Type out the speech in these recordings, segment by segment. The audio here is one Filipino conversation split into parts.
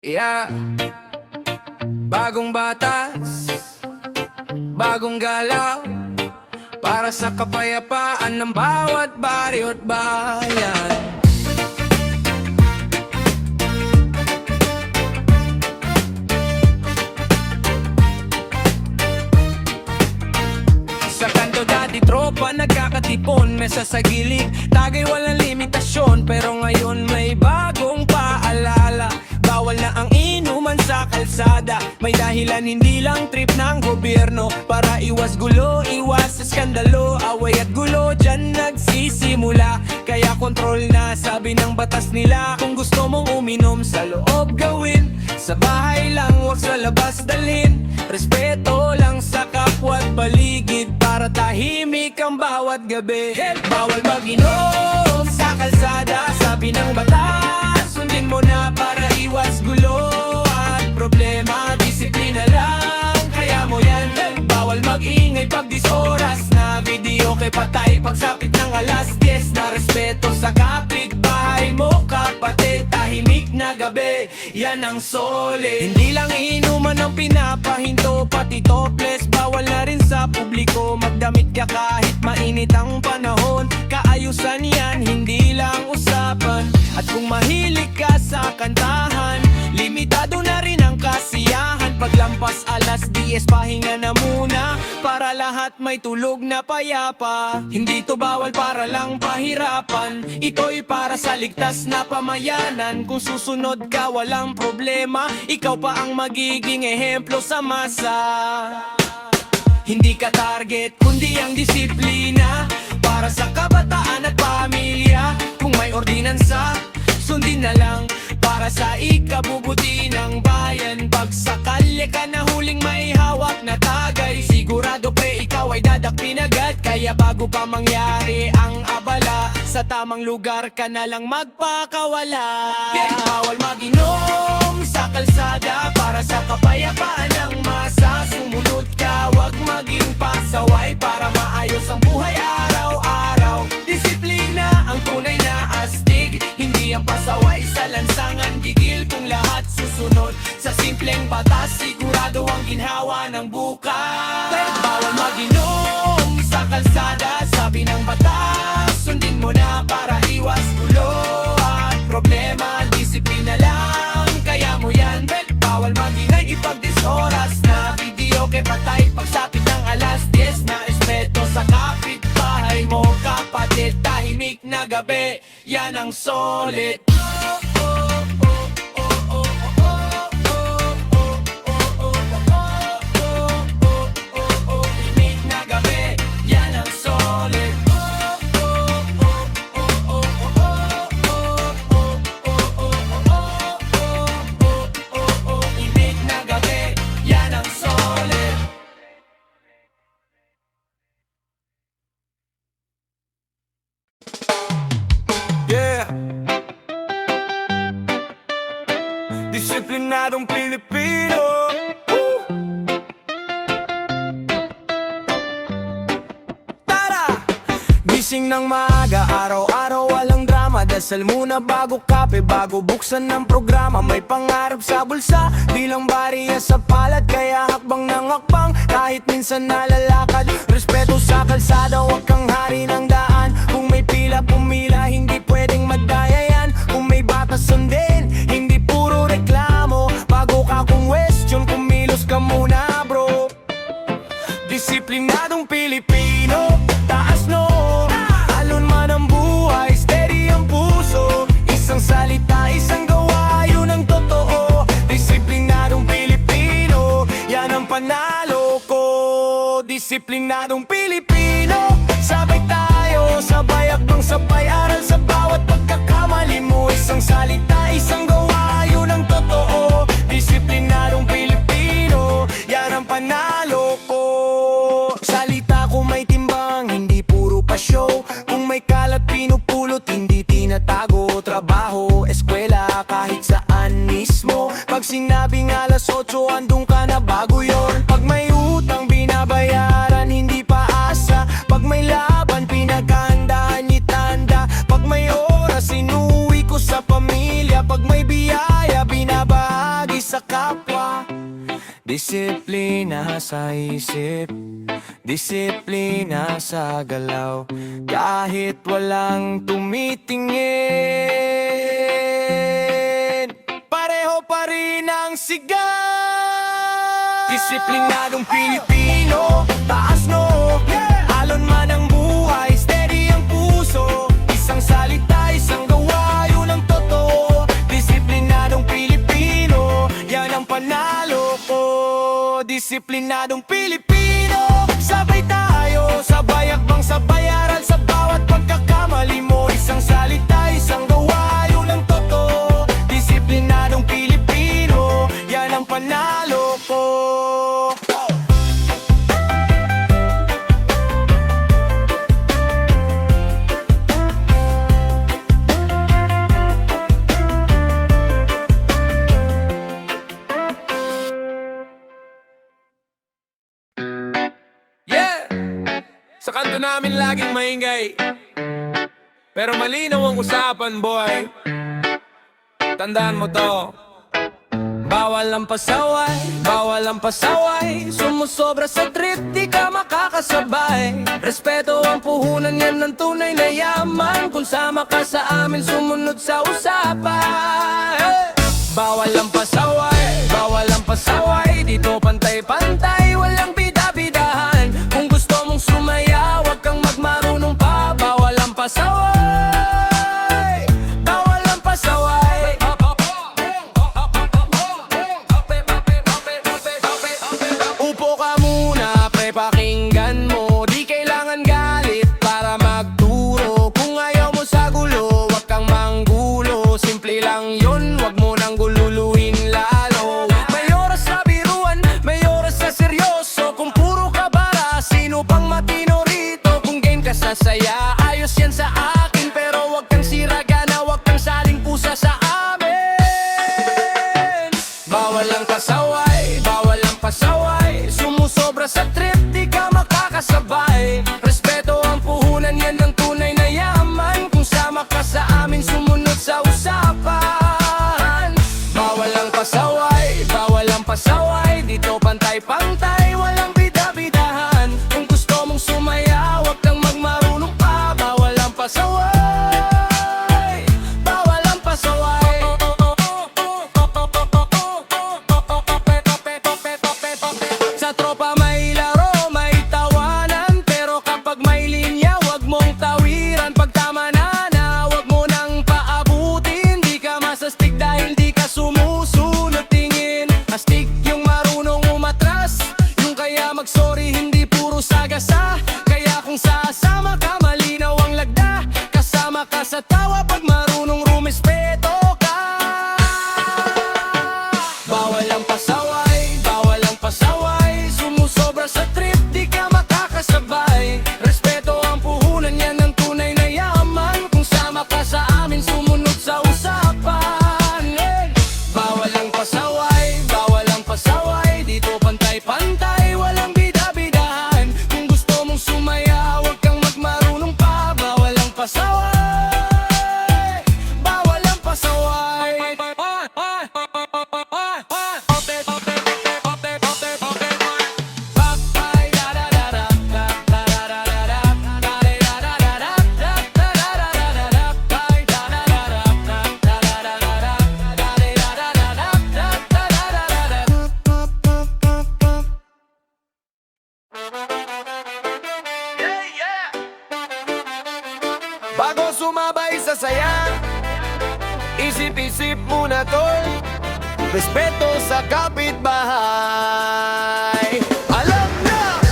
Yeah, bagong batas, bagong galaw, para sa kapayapaan ng bawat baryo at bayan. Sa kanto dati tropa nagkakatipon, mesa sa gilid, tagay walang limitasyon. Pero ngayon may bagong paalala, bawal na ang inuman sa kalsada. May dahilan, hindi lang trip ng gobyerno, para iwas gulo, iwas skandalo. Away at gulo dyan nagsisimula, kaya kontrol na sabi ng batas nila. Kung gusto mong uminom sa loob gawin, sa bahay lang huwag sa labas dalhin. Respeto lang sa kapwa at paligid, para tahimik ang bawat gabi. Bawal mag-inom sa kalsada, sabi ng batas. Sundin mo na para iwas gulo at problema. Disiplina lang, kaya mo yan. Bawal mag-ingay pag 10 oras na video kay patay. Pagsapit ng alas 10 na respeto sa kapitbahay mo, kapatid. Tahimik na gabi, yan ang solid. Hindi lang inuman ang pinapahinto, pati topless bawal na rin sa publiko. Magdamit ka kahit mainit ang panahon, kaayusan yan, hindi lang usapan. At kung mahilig ka sa kantahan, limitado na rin ang kasiyahan. Paglampas alas 10 pahinga na muna, para lahat may tulog na payapa. Hindi to bawal para lang pahirapan, ito'y para sa ligtas na pamayanan. Kung susunod ka walang problema, ikaw pa ang magiging ehemplo sa masa. Hindi ka target, kundi ang disiplina, para sa kabataan at pamilya. Kung may ordinansa, sundin na lang, para sa ikabubuti ng bayan. Pag sa kalye ka na huling may hawak na tagay, sigurado pre ikaw ay dadakpin agad. Kaya bago pa mangyari ang abala, sa tamang lugar ka na lang magpakawala. Bawal mag-inom sa kalsada, para sa kapayapaan ng masa. Sumunod ka, wag maging pasaway, para maayos ang buhay araw-araw. Disiplina ang tunay na astig, hindi ang pasaway sa lansangan. Gigil kung lahat susunod sa simpleng batas, sigurado ang ginhawa ng bukas. Bawal mag-inom sa kalsada, sabi ng batas. Sundin mo na para iwas gulo at problema. Disiplina lang, kaya mo yan. Bawal mag-ingay ipag 10 oras na video kay patay. Pagsapit ng alas 10 na respeto sa kapitbahay mo, kapatid. Tahimik na gabi, yan ang solid. Disiplinadong Pilipino. Tara! Gising ng maaga, araw-araw walang drama. Dasal muna bago kape, bago buksan ng programa. May pangarap sa bulsa, di lang bariya sa palad. Kaya hakbang ng hakbang, kahit minsan nalalakad. Respeto sa kalsada, huwag kang hari ng daan. Kung may pila, pumila, hindi pwedeng magdaya yan. Kung may batas, sundin, hindi puro reklamo. Bago ka kung question, kumilos ka muna bro. Disiplinadong Pilipino, taas no. Alon man ang buhay, steady ang puso. Isang salita, isang gawa, yun ang totoo. Disiplinadong Pilipino, yan ang panalo ko. Disiplinadong Pilipino, sabay tayo, sabay akbang sabay aral sa bawat pagkakamali mo. Isang salita, isang gawa, yun ang totoo. Disiplinadong Pilipino, yan ang panalo ko. Salita ko may timbang, hindi puro pa show. Kung may kalat pinupulot, hindi tinatago. Trabaho, eskwela, kahit saan mismo. Pag sinabing alas 8, andun ka na bago yon. Pag may utang, binabayaran, hindi paasa. Pag may laban, pinaghandaan, itanda. Pag may oras, inuwi ko sa pamilya. Pag may biyaya, binabahagi. kapwa. Disiplina sa isip, disiplina sa galaw, kahit walang tumitingin, pareho pa rin ang sigaw. Disiplinadong Pilipino, taas no, alon man ang buhay, steady ang puso. Isang salita, isang gawa, yun ang totoo. Disiplinadong Pilipino, yan ang panalo ko. Disiplinadong Pilipino, sabay tayo, sabay akbang, sabay aral sa bawat pagkakamali mo. Isang salita, isang gawa, yun ang totoo. Disiplinadong Pilipino, yan ang panalo ko. Sa kanto namin laging maingay, pero malinaw ang usapan, boy. Tandaan mo to. Bawal ang pasaway, bawal ang pasaway. Sumusobra sa trip, di ka makakasabay. Respeto ang puhunan, yan ng tunay na yaman. Kung sama ka sa amin, sumunod sa usapan. Bawal ang pasaway, bawal ang pasaway. Dito pantay-pantay, walang bida-bidahan. Kung gusto mong sumaya, wag kang magmarunong pa. Bawal ang pasaway, bawal ang pasaway. Upo ka muna, pre, pakinggan mo. Di kailangan galit para magturo. Kung ayaw mo sa gulo, wag kang manggulo. Simple lang yun, wag mo nang gululuhin lalo. May oras sa biruan, may oras sa seryoso. Kung puro ka bara, sino pang matino rito? Kung game ka sa saya, ayos yan sa akin. Pero wag kang siragana, wag kang saling pusa sa amin. Bawal ang pasaway, bawal ang pasaway. Sumusobra sa trip, di ka makakasabay. Respeto ang puhunan, yan ang tunay na yaman. Kung sama ka sa amin, sumunod sa usapan. Bawal ang pasaway, bawal ang pasaway. Dito pantay-pantay, walang bida-bidahan. Kung gusto mong sumaya, wag kang magmarunong pa. Bawal ang pasaway, bawal ang pasaway. Sa tropa may laro, may tawanan. Pero kapag may linya, wag mong tawiran. Pag tama na, wag mo nang paabutin. Di ka masastig dahil di ka sumusunod tingin. Astig yung marunong umatras, yung kaya mag-sorry, hindi puro sagasa. Kaya kung sasama ka, malinaw ang lagda. Kasama ka sa tawa pag marunong rumespeto ka. Bawal ang pasaway, bawal ang pasaway. Sumusobra sa trip, di ka makakasabay. Respeto ang puhunan, yan ang tunay na yaman. Kung sama ka sa amin, sumunod sa usapan. Bawal ang pasaway, bawal ang pasaway. Dito pantay-pantay, walang bida-bidahan. Kung gusto mong sumaya, wag kang magmarunong pa. Bawal ang pasaway, bawal ang pasaway. Bago sumabay sa saya, isip-isip muna tol. Respeto sa kapitbahay. Alam na!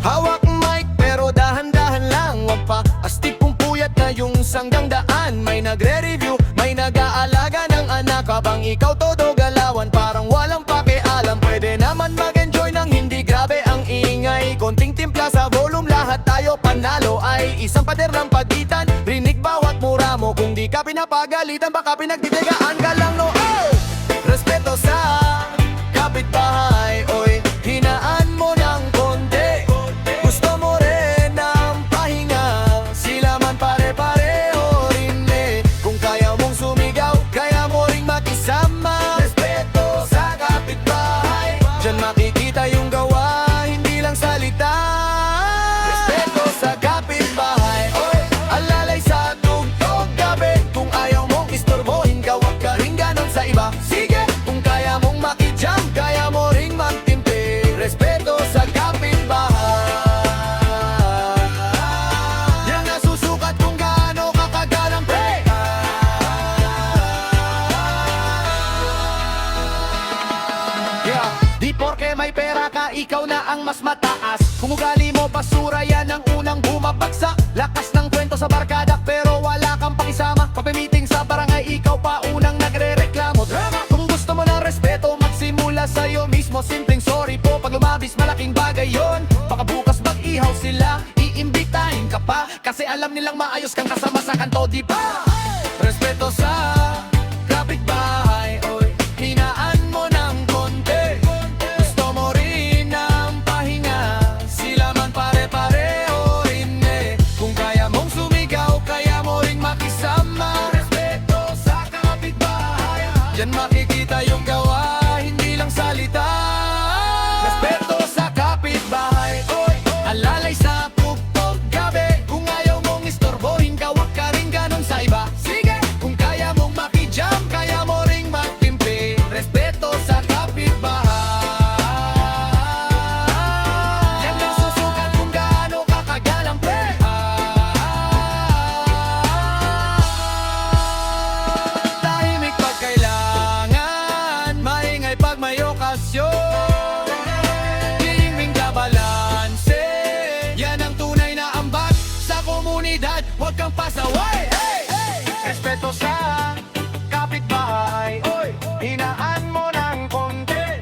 Hawak mic pero dahan-dahan lang. Wag pa astig kung puyat na yung sanggang daan. May nagre-review, may nag-aalaga ng anak. Habang ikaw todo galawan, parang walang pakialam. Pwede naman mag-enjoy ng hindi grabe ang ingay. Konting timpla sa volume, lahat tayo panalo. Ay isang pader ng pagitan, rinig bawat mura mo. Kung di ka pinapagalitan, baka pinagtitigaan ka lang, no? Oh! Respeto sa kapitbahay, oy, hinaan mo ng konti. makikita yung gawa, hindi lang salita. Respeto sa kapitbahay, oy, alalay sa tugtog gabi. Kung ayaw mong istorbohin ka, wag ka rin ganon sa iba. Sige, kung kaya mong makijam, kaya mo ring magtimpi. Respeto sa kapitbahay, yan na susukat kung gaano kakagalang pre. Yeah, di porke may pera ka, ikaw na ang mas mataas. Kung ugali mo basura, yan ang unang bumabagsak. Lakas ng kwento sa barkada pero wala kang pakisama. Pag-meeting sa barangay, ikaw pa unang nagre-reklamo. Drama! Kung gusto mo ng respeto, magsimula sa'yo mismo. Simpleng sorry po, pag lumabis malaking bagay yon. Baka bukas mag-ihaw sila, iimbitahin ka pa. Kasi alam nilang maayos kang kasama sa kanto, di ba? Respeto sa kapitbahay, oy, hinaan mo ng konti. Gusto mo rin ng pahinga, sila man pare-pareho rin eh. Kung kaya mong sumigaw, kaya mo rin makisama. Respeto sa kapitbahay, yan makikita yung gawa, hindi lang salita. Respeto sa kapitbahay, oy, alalay sa tugtog gabi. Kung ayaw mong istorbohin ka, wag ka rin ganon sa iba. Sige, kung kaya mong makijam, kaya mo ring magtimpi. Respeto sa kapitbahay, yan ang susukat kung gaano kakagalang pre. Tahimik pag kailangan, maingay pag may okasyon. Himing ka balanse, yan ang tunay na ambag sa komunidad. Huwag kang pasaway, hey, hey. Respeto sa kapitbahay, oy, hinaan mo ng konti.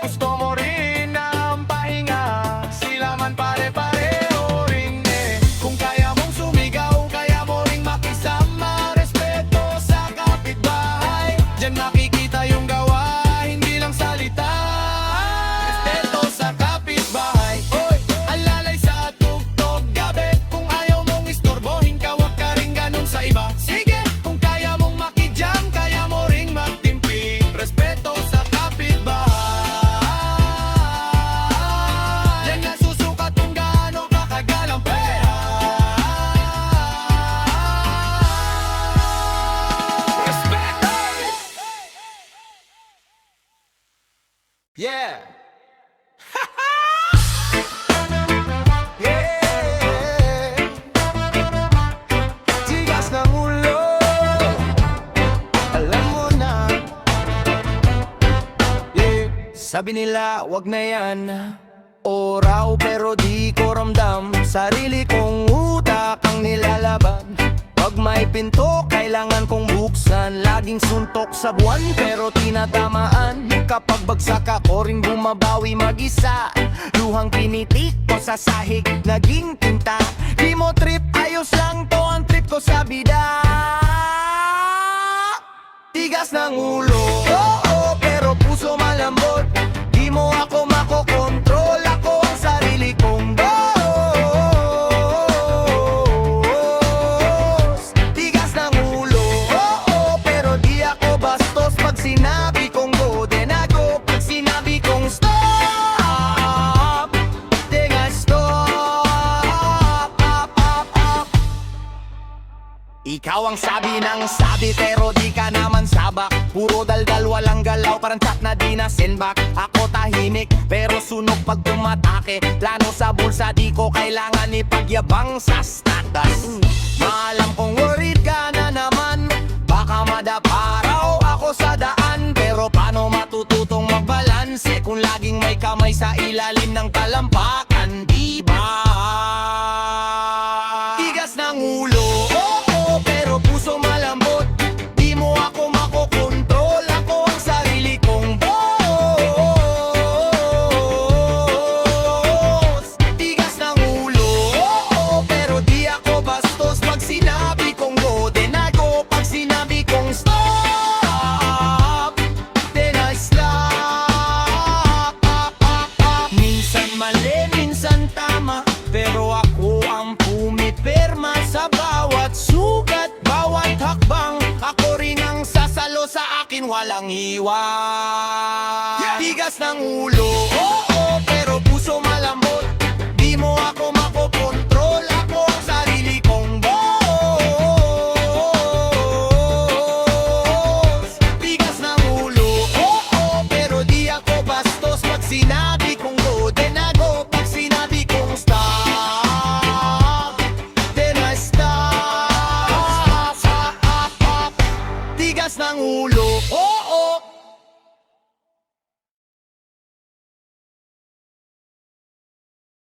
Gusto mo rin ng pahinga, sila man pare-pareho rin eh. Kung kaya mong sumigaw, kaya mo ring makisama. Respeto sa kapitbahay, diyan makikita yung gawa, hindi lang salita. Respeto sa kapitbahay, oy, alalay sa tugtog gabi. Kung ayaw mong istorbohin ka, wag ka rin ganon sa iba. Sige, kung kaya mong makijam, kaya mo ring magtimpi. Respeto sa kapitbahay, yan nga susukat kung gaano kakagalang pera. Respect! Yeah! Yeah! Tigas ng ulo, alam mo na. Yeah. Sabi nila, wag na yan. Oraw pero di ko ramdam, sarili kong utak ang nilalaban. Pag may pinto, kailangan kong buksan. Laging suntok sa buwan pero tinatamaan. Kapag bagsak ako rin bumabawi mag-isa. Luhang pinitik ko sa sahig, naging tinta. Di mo trip, ayos lang to ang trip ko sa bida. Tigas ng ulo, oo, pero puso malambot. Di mo ako makokontrol, ako ang sarili kong boss. Tigas ng ulo, oo, pero di ako bastos. Pag sinabi kong go, then I go. Pag sinabi kong stop, then I stop. Ikaw ang sabi ng sabi pero di ka naman sabak. Puro daldal walang galaw, parang chat na di na sendback. Ako tahimik pero sunog pag tumatake. Plano sa bulsa, di ko kailangan ipagyabang sa status. Maalam kong worried ka na naman, baka madapa raw ako sa daan. Pero paano matututong magbalanse kung laging may kamay sa ilalim ng talampakan, di ba? Tigas ng ulo, oo, pero puso malambot. Di mo ako makokontrol, ako ang sarili kong boss. Tigas ng ulo, oo, pero di ako bastos. Pag sinabi kong go, then I go. Pag sinabi kong stop, then I stop. Minsan mali, minsan tama, pero ako ang pumipirma sa bawat sugat, bawat hakbang. Ako rin ang sasalo sa akin, walang iwan. Tigas ng ulo, oo,